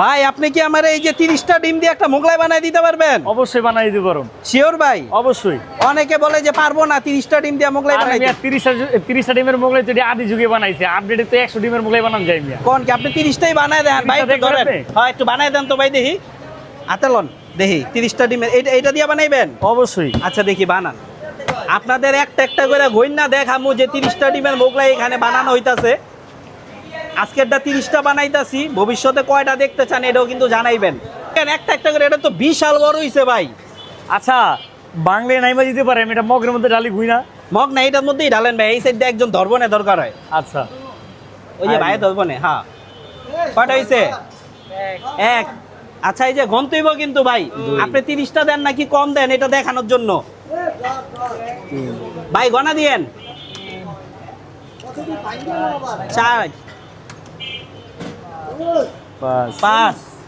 ভাই আপনি কি আমার এই যে 30টা ডিম দিয়ে একটা মোগলাই বানাই দিতে পারবেন? অবশ্যই বানাই দিতে পারো। শিওর ভাই? অবশ্যই। অনেকে বলে যে পারবো না 30টা ডিম দিয়ে মোগলাই বানাই। আমি 30টা ডিমের মোগলাই তো আদি যুগে বানাইছে, আপডেটে তো 100 ডিমের মোগলাই বানান যায় মিয়া। কোন কি আপনি 30টাই বানায় দেন ভাই? একটু ধরেন, হ্যাঁ একটু বানায় দেন তো ভাই দেখি। হাতে লন দেখি 30টা ডিমের এইটা দিয়ে বানাইবেন? অবশ্যই। আচ্ছা দেখি বানান। আপনাদের একটা একটা করে গইনা দেখামু যে 30টা ডিমের মোগলাই এখানে বানানো হইতাছে। আজকেরটা 30টা বানাইতাছি, ভবিষ্যতে কয়টা দেখতে চান এটাও কিন্তু জানাইবেন। একটা একটা করে, এটা তো বিশাল বড় হইছে ভাই। আচ্ছা বাংলায় নাইমা দিতে পারে, আমি এটা মগের মধ্যে ডালি গুই না। মগ না, এটার মধ্যেই ঢালেন ভাই। এই সাইডে একজন ধরবনে দরকার হয়। আচ্ছা ওই যে ভাই ধরবনে। হ্যাঁ কয়টা হইছে? এক। আচ্ছা এই যে গন্তব্য কিন্তু ভাই আপনি 30টা দেন নাকি কম দেন এটা দেখানোর জন্য ভাই গণা দিয়েন। 4 5